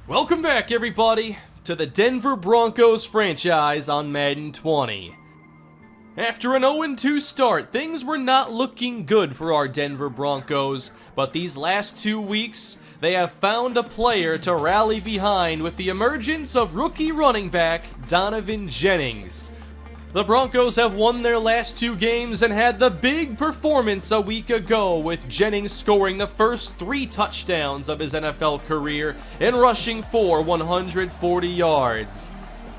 Welcome back, everybody, to the Denver Broncos franchise on Madden 20. After an 0-2 start, things were not looking good for our Denver Broncos, but these last 2 weeks, they have found a player to rally behind with the emergence of rookie running back Donovan Jennings. The Broncos have won their last 2 games and had the big performance a week ago, with Jennings scoring the first 3 touchdowns of his NFL career and rushing for 140 yards.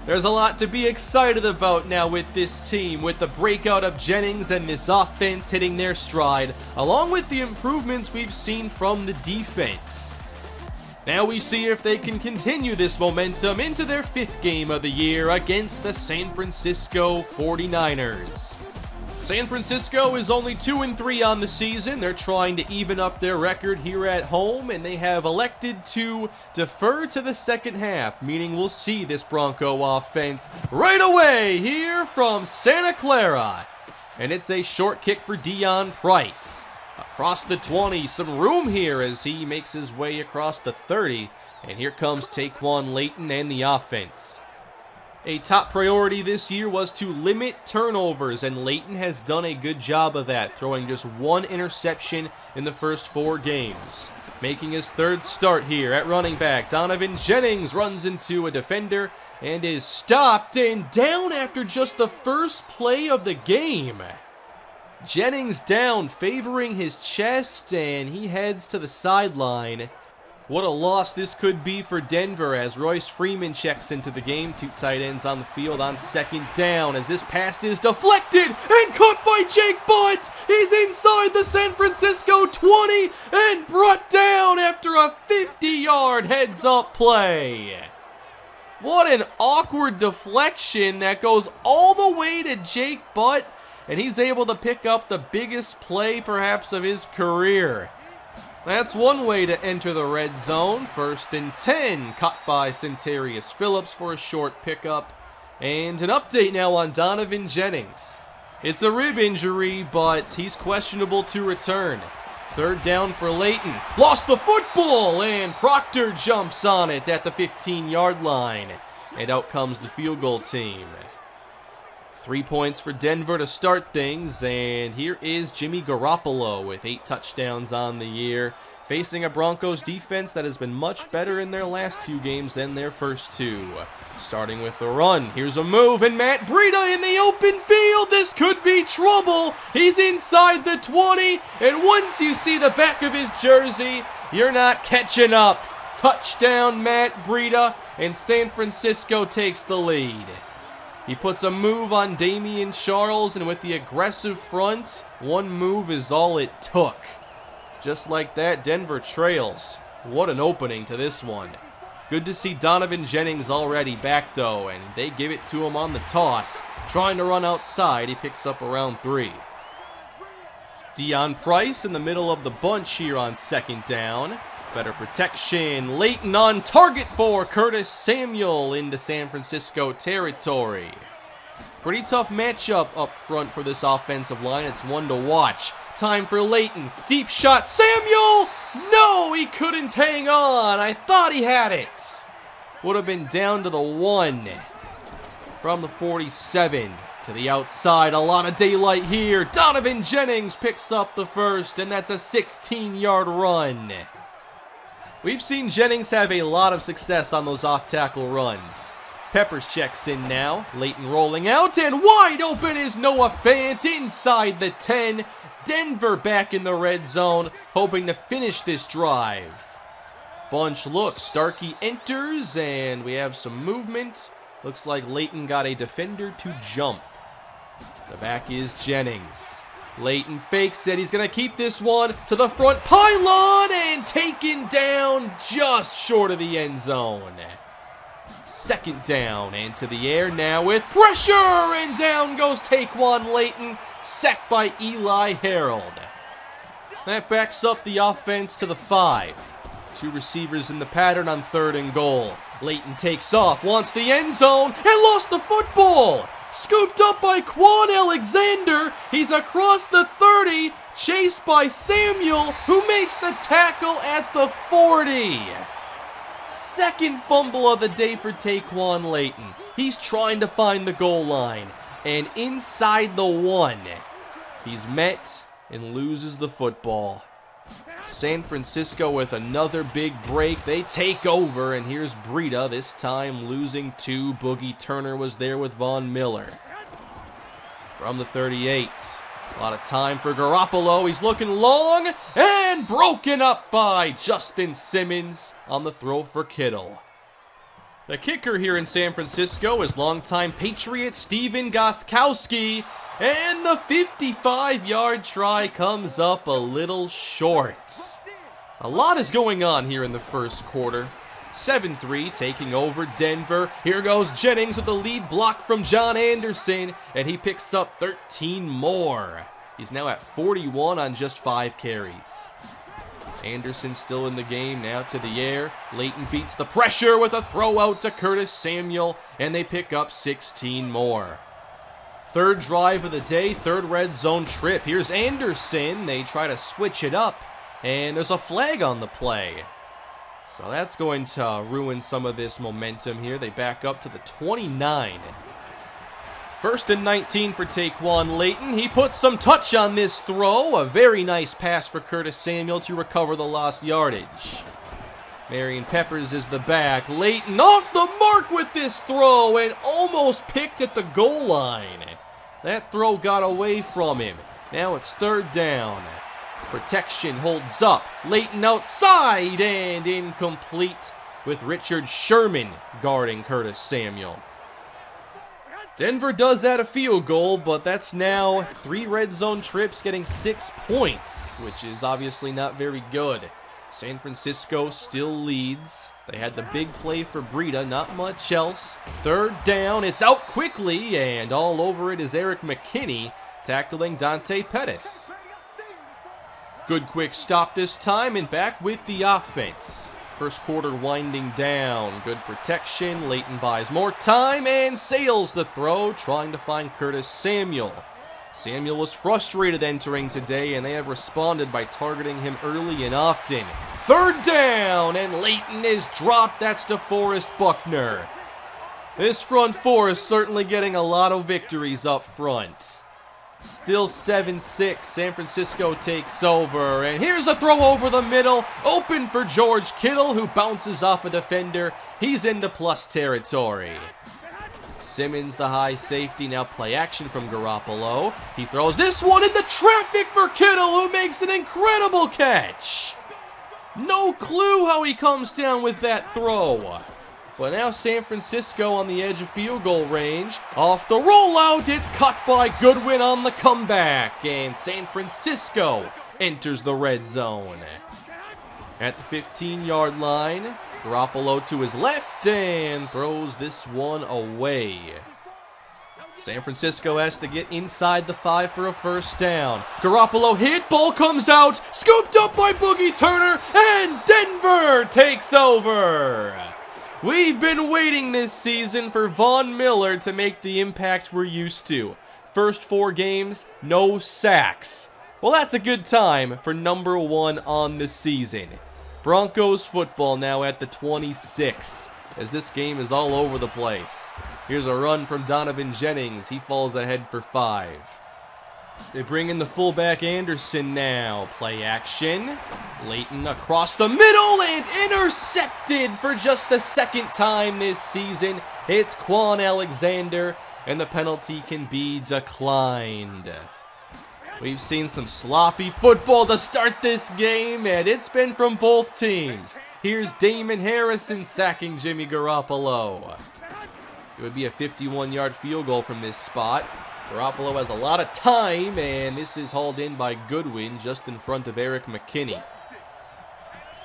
There's a lot to be excited about now with this team, with the breakout of Jennings and this offense hitting their stride, along with the improvements we've seen from the defense. Now we see if they can continue this momentum into their 5th game of the year against the San Francisco 49ers. San Francisco is only 2-3 on the season. They're trying to even up their record here at home, and they have elected to defer to the second half, meaning we'll see this Bronco offense right away here from Santa Clara. And it's a short kick for Deion Price. Across the 20, some room here as he makes his way across the 30. And here comes Taquan Layton and the offense. A top priority this year was to limit turnovers, and Layton has done a good job of that, throwing just 1 interception in the first 4 games. Making his 3rd start here at running back, Donovan Jennings runs into a defender and is stopped and down after just the first play of the game. Jennings down, favoring his chest, and he heads to the sideline. What a loss this could be for Denver as Royce Freeman checks into the game. 2 tight ends on the field on 2nd down as this pass is deflected and caught by Jake Butt. He's inside the San Francisco 20 and brought down after a 50-yard heads-up play. What an awkward deflection that goes all the way to Jake Butt, and he's able to pick up the biggest play perhaps of his career. That's one way to enter the red zone. 1st and 10, caught by Centarius Phillips for a short pickup. And an update now on Donovan Jennings. It's a rib injury, but he's questionable to return. 3rd down for Layton. Lost the football, and Proctor jumps on it at the 15-yard line. And out comes the field goal team. 3 points for Denver to start things, and here is Jimmy Garoppolo with 8 touchdowns on the year, facing a Broncos defense that has been much better in their last 2 games than their first 2. Starting with the run, here's a move, and Matt Breida in the open field. This could be trouble. He's inside the 20, and once you see the back of his jersey, you're not catching up. Touchdown, Matt Breida, and San Francisco takes the lead. He puts a move on Damian Charles, and with the aggressive front, 1 move is all it took. Just like that, Denver trails. What an opening to this one. Good to see Donovan Jennings already back though, and they give it to him on the toss. Trying to run outside, he picks up around 3. Deion Price in the middle of the bunch here on 2nd down. Better protection. Layton on target for Curtis Samuel into San Francisco territory. Pretty tough matchup up front for this offensive line. It's one to watch. Time for Layton. Deep shot. Samuel! No, he couldn't hang on. I thought he had it. Would have been down to the 1. From the 47 to the outside. A lot of daylight here. Donovan Jennings picks up the first, and that's a 16-yard run. We've seen Jennings have a lot of success on those off-tackle runs. Peppers checks in now. Layton rolling out, and wide open is Noah Fant inside the 10. Denver back in the red zone, hoping to finish this drive. Bunch looks. Starkey enters, and we have some movement. Looks like Layton got a defender to jump. The back is Jennings. Layton fakes it. He's going to keep this one to the front pylon and taken down just short of the end zone. 2nd down and to the air now with pressure, and down goes Taquan Layton, sacked by Eli Harold. That backs up the offense to the 5. 2 receivers in the pattern on 3rd and goal. Layton takes off, wants the end zone, and lost the football. Scooped up by Quan Alexander. He's across the 30, chased by Samuel, who makes the tackle at the 40. Second fumble of the day for Taquan Layton. He's trying to find the goal line. And inside the 1, he's met and loses the football. San Francisco with another big break. They take over, and here's Breida, this time losing 2. Boogie Turner was there with Von Miller. From the 38. A lot of time for Garoppolo. He's looking long and broken up by Justin Simmons on the throw for Kittle. The kicker here in San Francisco is longtime Patriot Steven Gostkowski, and the 55-yard try comes up a little short. A lot is going on here in the first quarter. 7-3 taking over Denver. Here goes Jennings with the lead block from John Anderson, and he picks up 13 more. He's now at 41 on just 5 carries. Anderson still in the game, now to the air. Layton beats the pressure with a throw out to Curtis Samuel, and they pick up 16 more. Third drive of the day, third red zone trip. Here's Anderson. They try to switch it up, and there's a flag on the play. So that's going to ruin some of this momentum here. They back up to the 29. First and 19 for Taquan Layton. He puts some touch on this throw. A very nice pass for Curtis Samuel to recover the lost yardage. Marion Peppers is the back. Layton off the mark with this throw and almost picked at the goal line. That throw got away from him. Now it's third down. Protection holds up. Layton outside and incomplete with Richard Sherman guarding Curtis Samuel. Denver does add a field goal, but that's now 3 red zone trips getting 6 points, which is obviously not very good. San Francisco still leads. They had the big play for Breida, not much else. Third down, it's out quickly, and all over it is Eric McKinney tackling Dante Pettis. Good quick stop this time, and back with the offense. First quarter winding down. Good protection. Layton buys more time and sails the throw, trying to find Curtis Samuel. Samuel was frustrated entering today, and they have responded by targeting him early and often. Third down, and Layton is dropped. That's DeForest Buckner. This front four is certainly getting a lot of victories up front. Still 7-6, San Francisco takes over, and here's a throw over the middle, open for George Kittle, who bounces off a defender. He's into plus territory. Simmons, the high safety, now play action from Garoppolo. He throws this one into traffic for Kittle, who makes an incredible catch. No clue how he comes down with that throw. But now San Francisco on the edge of field goal range. Off the rollout, it's caught by Goodwin on the comeback. And San Francisco enters the red zone. At the 15-yard line, Garoppolo to his left and throws this one away. San Francisco has to get inside the 5 for a first down. Garoppolo hit, ball comes out, scooped up by Boogie Turner, and Denver takes over. We've been waiting this season for Von Miller to make the impact we're used to. First 4 games, no sacks. Well, that's a good time for number 1 on the season. Broncos football now at the 26, as this game is all over the place. Here's a run from Donovan Jennings. He falls ahead for 5. They bring in the fullback Anderson now. Play action. Layton across the middle and intercepted for just the second time this season. It's Quan Alexander, and the penalty can be declined. We've seen some sloppy football to start this game, and it's been from both teams. Here's Damon Harrison sacking Jimmy Garoppolo. It would be a 51-yard field goal from this spot. Garoppolo has a lot of time, and this is hauled in by Goodwin just in front of Eric McKinney.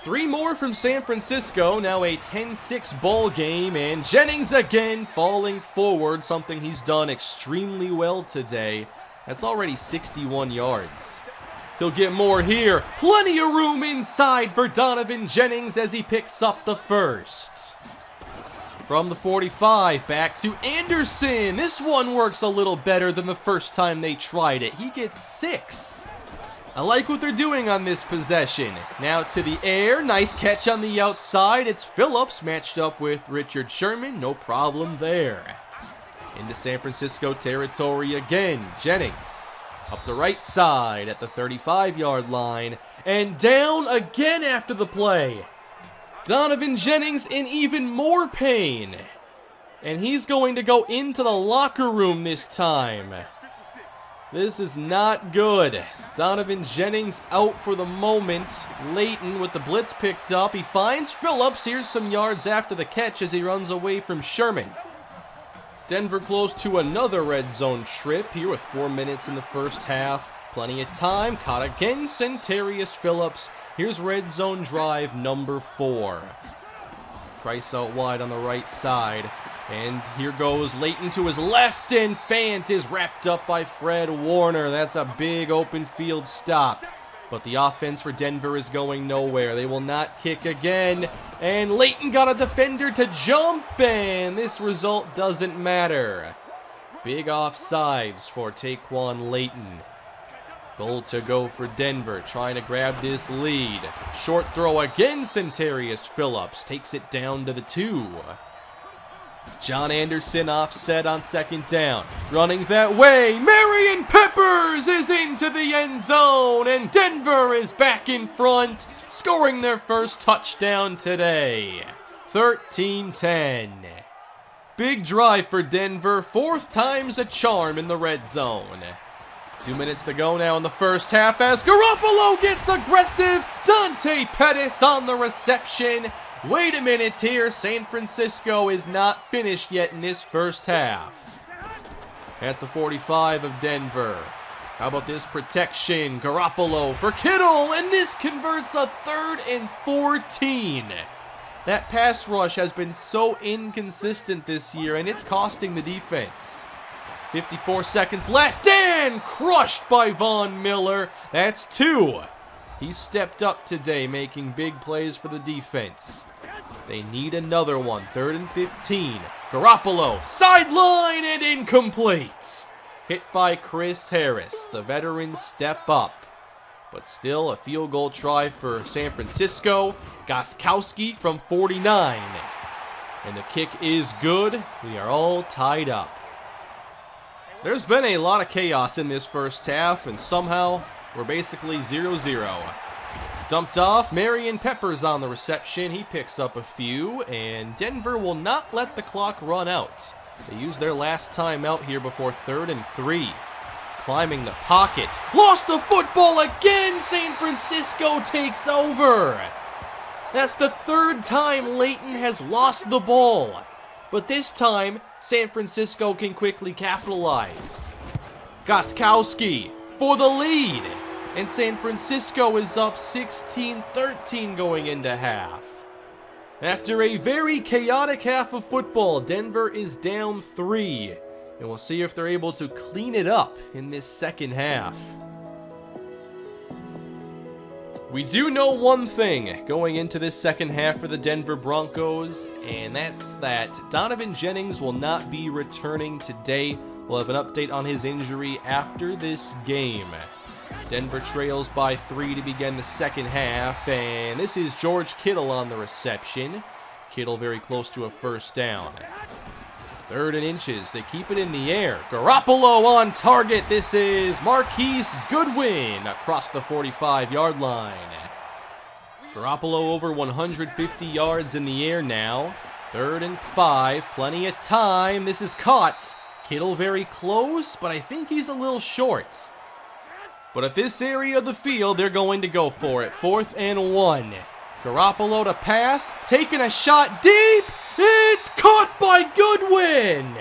3 more from San Francisco, now a 10-6 ball game, and Jennings again falling forward, something he's done extremely well today. That's already 61 yards. He'll get more here. Plenty of room inside for Donovan Jennings as he picks up the first. From the 45, back to Anderson. This one works a little better than the first time they tried it. He gets 6. I like what they're doing on this possession. Now to the air, nice catch on the outside. It's Phillips matched up with Richard Sherman, no problem there. Into San Francisco territory again, Jennings. Up the right side at the 35-yard line, and down again after the play. Donovan Jennings in even more pain. And he's going to go into the locker room this time. This is not good. Donovan Jennings out for the moment. Leighton with the blitz picked up. He finds Phillips. Here's some yards after the catch as he runs away from Sherman. Denver close to another red zone trip here with 4 minutes in the first half. Plenty of time. Caught again, Centarius Phillips. Here's red zone drive number 4. Price out wide on the right side. And here goes Leighton to his left, and Fant is wrapped up by Fred Warner. That's a big open field stop. But the offense for Denver is going nowhere. They will not kick again. And Leighton got a defender to jump, and this result doesn't matter. Big offsides for Taquan Leighton. Goal to go for Denver, trying to grab this lead. Short throw again, Centarius Phillips takes it down to the 2. John Anderson offset on second down. Running that way, Marion Peppers is into the end zone, and Denver is back in front, scoring their first touchdown today. 13-10. Big drive for Denver, 4th time's a charm in the red zone. 2 minutes to go now in the first half as Garoppolo gets aggressive. Dante Pettis on the reception. Wait a minute here, San Francisco is not finished yet in this first half. At the 45 of Denver. How about this protection? Garoppolo for Kittle, and this converts a 3rd and 14. That pass rush has been so inconsistent this year, and it's costing the defense. 54 seconds left, and crushed by Von Miller. That's 2. He stepped up today, making big plays for the defense. They need another one. 3rd and 15. Garoppolo, sideline and incomplete. Hit by Chris Harris. The veterans step up. But still a field goal try for San Francisco. Gostkowski from 49. And the kick is good. We are all tied up. There's been a lot of chaos in this first half, and somehow we're basically 0-0. Dumped off, Marion Peppers on the reception. He picks up a few, and Denver will not let the clock run out. They used their last time out here before 3rd and 3. Climbing the pocket. Lost the football again! San Francisco takes over! That's the 3rd time Leighton has lost the ball. But this time, San Francisco can quickly capitalize. Gostkowski for the lead. And San Francisco is up 16-13 going into half. After a very chaotic half of football, Denver is down 3. And we'll see if they're able to clean it up in this second half. We do know one thing going into this second half for the Denver Broncos, and that's that Donovan Jennings will not be returning today. We'll have an update on his injury after this game. Denver trails by 3 to begin the second half, and this is George Kittle on the reception. Kittle very close to a first down. 3rd and inches, they keep it in the air. Garoppolo on target, this is Marquise Goodwin across the 45-yard line. Garoppolo over 150 yards in the air now. 3rd and 5, plenty of time, this is caught. Kittle very close, but I think he's a little short. But at this area of the field, they're going to go for it. 4th and 1. Garoppolo to pass, taking a shot deep. It's caught by Goodwin.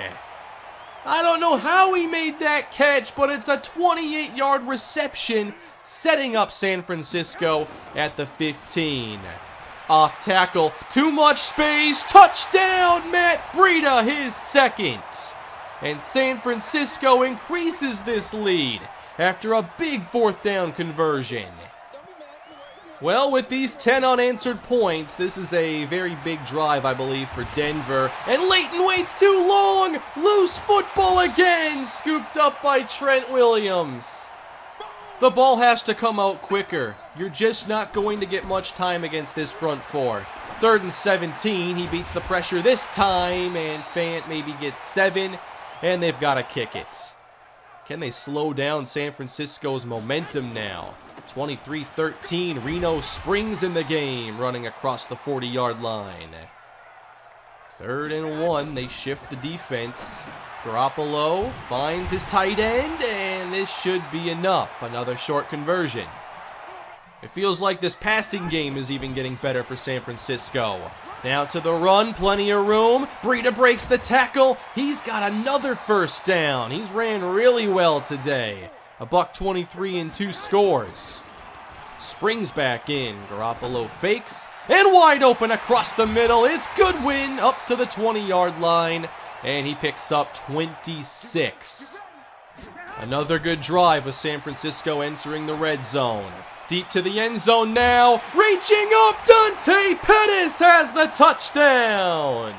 I don't know how he made that catch, but it's a 28-yard reception, setting up San Francisco at the 15. Off tackle, too much space, touchdown, Matt Breida, his 2nd. And San Francisco increases this lead after a big 4th down conversion. Well, with these 10 unanswered points, this is a very big drive, I believe, for Denver. And Leighton waits too long! Loose football again! Scooped up by Trent Williams. The ball has to come out quicker. You're just not going to get much time against this front four. 3rd and 17. He beats the pressure this time, and Fant maybe gets 7, and they've got to kick it. Can they slow down San Francisco's momentum now? 23-13. Reno springs in the game, running across the 40-yard line. 3rd and 1. They shift the defense. Garoppolo finds his tight end, and this should be enough. Another short conversion. It feels like this passing game is even getting better for San Francisco. Now to the run, plenty of room. Breida breaks the tackle. He's got another first down. He's ran really well today. $123 and 2 scores. Springs back in. Garoppolo fakes, and wide open across the middle. It's Goodwin up to the 20-yard line. And he picks up 26. Another good drive with San Francisco entering the red zone. Deep to the end zone now. Reaching up, Dante Pettis has the touchdown.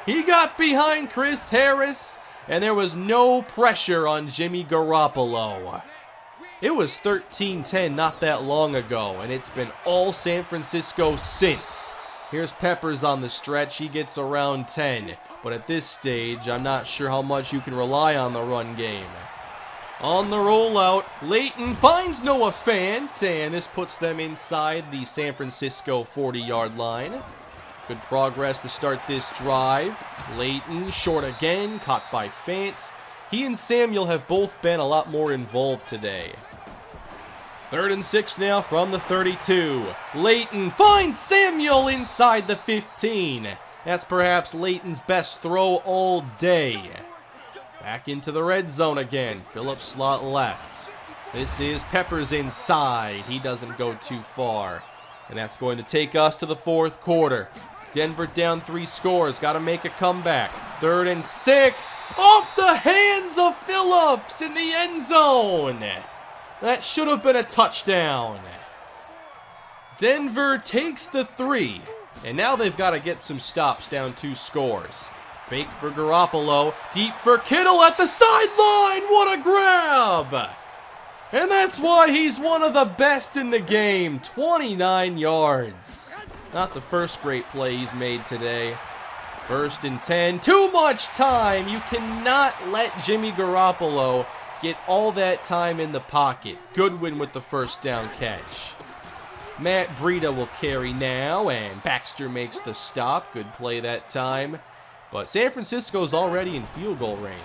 He got behind Chris Harris, and there was no pressure on Jimmy Garoppolo. It was 13-10 not that long ago, and it's been all San Francisco since. Here's Peppers on the stretch. He gets around 10. But at this stage, I'm not sure how much you can rely on the run game. On the rollout, Leighton finds Noah Fant, and this puts them inside the San Francisco 40-yard line. Good progress to start this drive. Leighton short again, caught by Fant. He and Samuel have both been a lot more involved today. 3rd and 6 now from the 32. Leighton finds Samuel inside the 15. That's perhaps Leighton's best throw all day. Back into the red zone again. Phillips slot left. This is Peppers inside. He doesn't go too far. And that's going to take us to the 4th quarter. Denver down 3 scores. Got to make a comeback. 3rd and 6. Off the hands of Phillips in the end zone. That should have been a touchdown. Denver takes the 3. And now they've got to get some stops down 2 scores. Fake for Garoppolo. Deep for Kittle at the sideline. What a grab! And that's why he's one of the best in the game. 29 yards. Not the first great play he's made today. 1st and 10. Too much time. You cannot let Jimmy Garoppolo get all that time in the pocket. Goodwin with the first down catch. Matt Breida will carry now, and Baxter makes the stop. Good play that time. But San Francisco's already in field goal range.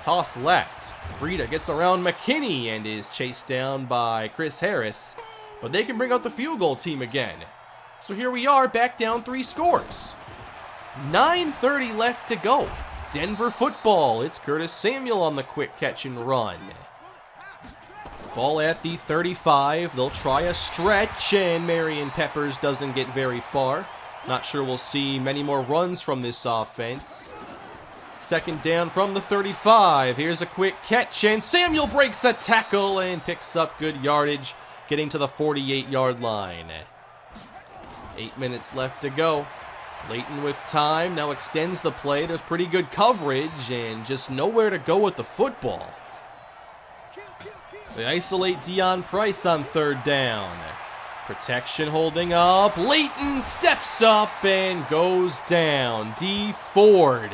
Toss left. Breida gets around McKinney and is chased down by Chris Harris. But they can bring out the field goal team again. So here we are, back down 3 scores. 9:30 left to go. Denver football. It's Curtis Samuel on the quick catch and run. Ball at the 35. They'll try a stretch, and Marion Peppers doesn't get very far. Not sure we'll see many more runs from this offense. 2nd down from the 35. Here's a quick catch, and Samuel breaks the tackle and picks up good yardage, getting to the 48-yard line. 8 minutes left to go. Leighton with time, now extends the play. There's pretty good coverage and just nowhere to go with the football. They isolate Dion Price on 3rd down. Protection holding up. Leighton steps up and goes down. D Ford.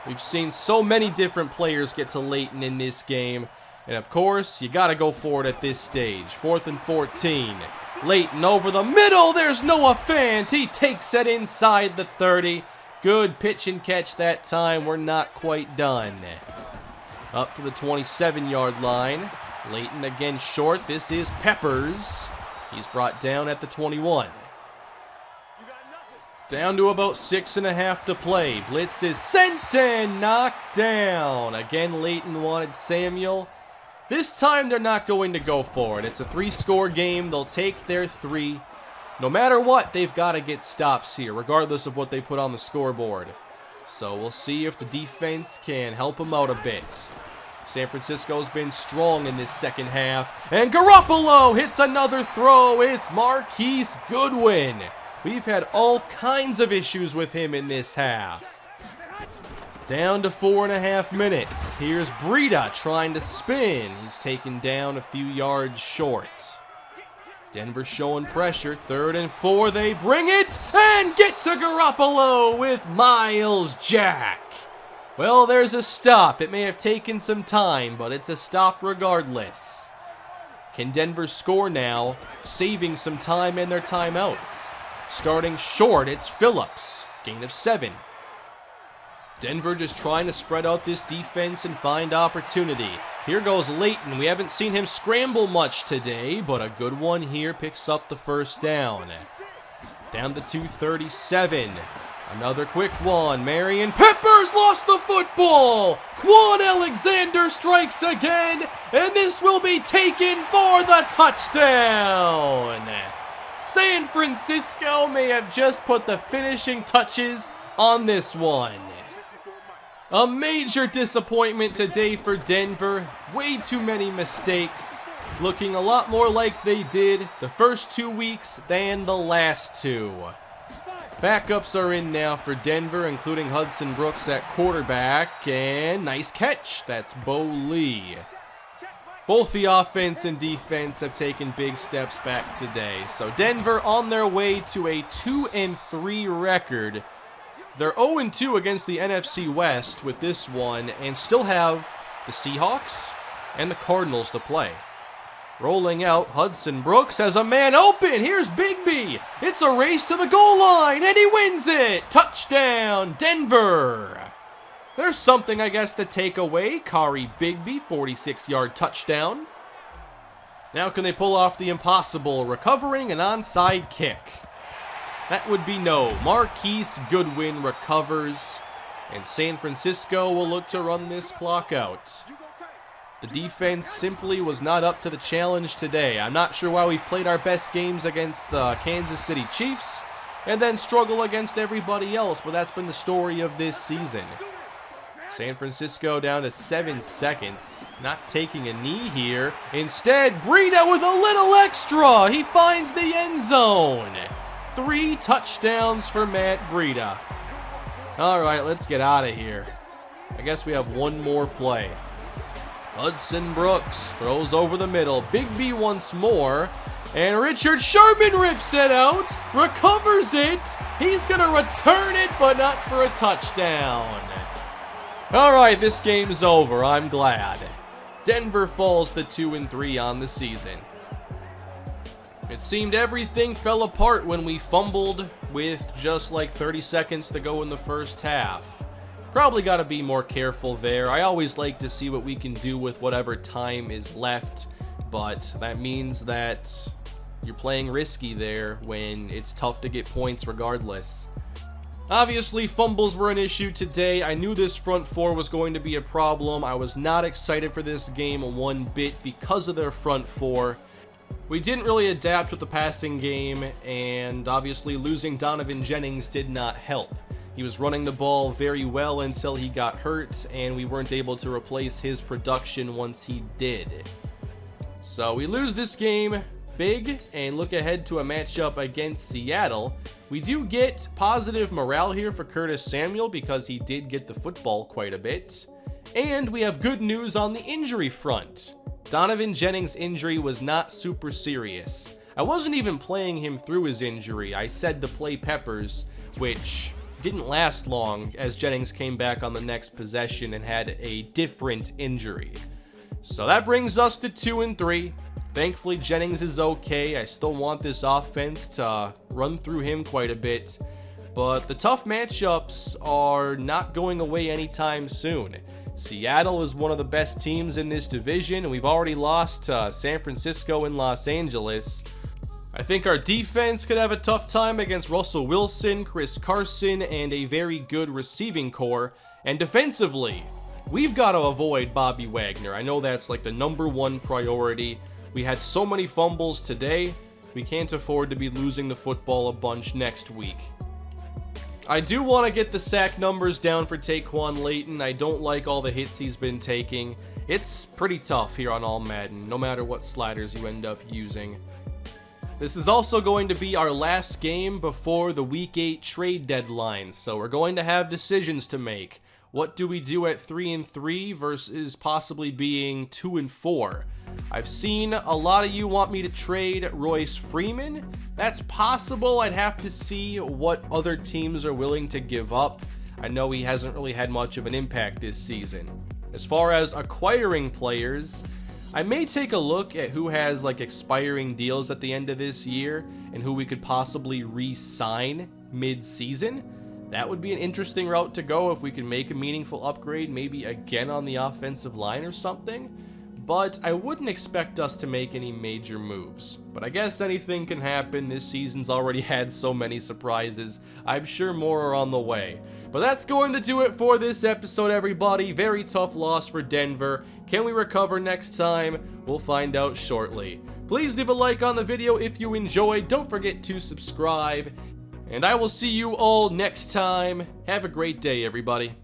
We've seen so many different players get to Leighton in this game. And of course, you got to go for it at this stage. 4th and 14. Leighton over the middle. There's Noah Fant. He takes it inside the 30. Good pitch and catch that time. We're not quite done. Up to the 27-yard line. Leighton again short. This is Peppers. He's brought down at the 21. Down to about 6.5 to play. Blitz is sent and knocked down. Again, Leighton wanted Samuel. This time they're not going to go for it. It's a 3-score game. They'll take their 3. No matter what, they've got to get stops here, regardless of what they put on the scoreboard. So we'll see if the defense can help them out a bit. San Francisco's been strong in this second half. And Garoppolo hits another throw. It's Marquise Goodwin. We've had all kinds of issues with him in this half. Down to 4.5 minutes. Here's Breida trying to spin. He's taken down a few yards short. Denver showing pressure. 3rd and 4. They bring it and get to Garoppolo with Miles Jack. Well, there's a stop. It may have taken some time, but it's a stop regardless. Can Denver score now, saving some time in their timeouts? Starting short, it's Phillips. Gain of 7. Denver just trying to spread out this defense and find opportunity. Here goes Leighton. We haven't seen him scramble much today, but a good one here picks up the first down. Down to 2:37. Another quick one. Marion Peppers lost the football. Quan Alexander strikes again, and this will be taken for the touchdown. San Francisco may have just put the finishing touches on this one. A major disappointment today for Denver. Way too many mistakes. Looking a lot more like they did the first 2 weeks than the last 2. Backups are in now for Denver, including Hudson Brooks at quarterback. And nice catch. That's Bo Lee. Both the offense and defense have taken big steps back today. So Denver on their way to a 2-3 record. They're 0-2 against the NFC West with this one, and still have the Seahawks and the Cardinals to play. Rolling out, Hudson Brooks has a man open. Here's Bigby. It's a race to the goal line, and he wins it. Touchdown, Denver. There's something, I guess, to take away. Kari Bigby, 46-yard touchdown. Now can they pull off the impossible, recovering an onside kick? That would be no. Marquise Goodwin recovers, and San Francisco will look to run this clock out. The defense simply was not up to the challenge today. I'm not sure why we've played our best games against the Kansas City Chiefs and then struggle against everybody else, but that's been the story of this season. San Francisco down to 7 seconds. Not taking a knee here. Instead, Breida with a little extra. He finds the end zone. 3 touchdowns for Matt Breida. All right, let's get out of here. I guess we have one more play. Hudson Brooks throws over the middle. Bigby once more. And Richard Sherman rips it out. Recovers it. He's going to return it, but not for a touchdown. All right, this game's over. I'm glad. Denver falls to 2-3 on the season. It seemed everything fell apart when we fumbled with just like 30 seconds to go in the first half. Probably got to be more careful there. I always like to see what we can do with whatever time is left, but that means that you're playing risky there when it's tough to get points regardless. Obviously, fumbles were an issue today. I knew this front four was going to be a problem. I was not excited for this game one bit because of their front four. We didn't really adapt with the passing game, and obviously losing Donovan Jennings did not help. He was running the ball very well until he got hurt, and we weren't able to replace his production once he did. So we lose this game big and look ahead to a matchup against Seattle. We do get positive morale here for Curtis Samuel because he did get the football quite a bit. And we have good news on the injury front. Donovan Jennings' injury was not super serious. I wasn't even playing him through his injury. I said to play Peppers, which didn't last long as Jennings came back on the next possession and had a different injury. So that brings us to 2-3. Thankfully, Jennings is okay. I still want this offense to run through him quite a bit. But the tough matchups are not going away anytime soon. Seattle is one of the best teams in this division, and we've already lost to San Francisco and Los Angeles. I think our defense could have a tough time against Russell Wilson, Chris Carson, and a very good receiving core. And defensively, we've got to avoid Bobby Wagner. I know that's like the #1 priority. We had so many fumbles today, we can't afford to be losing the football a bunch next week. I do want to get the sack numbers down for Taquan Leighton. I don't like all the hits he's been taking. It's pretty tough here on All Madden, no matter what sliders you end up using. This is also going to be our last game before the Week 8 trade deadline, so we're going to have decisions to make. What do we do at 3-3 versus possibly being 2-4? I've seen a lot of you want me to trade Royce Freeman. That's possible. I'd have to see what other teams are willing to give up. I know he hasn't really had much of an impact this season. As far as acquiring players, I may take a look at who has like expiring deals at the end of this year and who we could possibly re-sign mid-season. That would be an interesting route to go if we could make a meaningful upgrade, maybe again on the offensive line or something. But I wouldn't expect us to make any major moves. But I guess anything can happen. This season's already had so many surprises. I'm sure more are on the way. But that's going to do it for this episode, everybody. Very tough loss for Denver. Can we recover next time? We'll find out shortly. Please leave a like on the video if you enjoyed. Don't forget to subscribe. And I will see you all next time. Have a great day, everybody.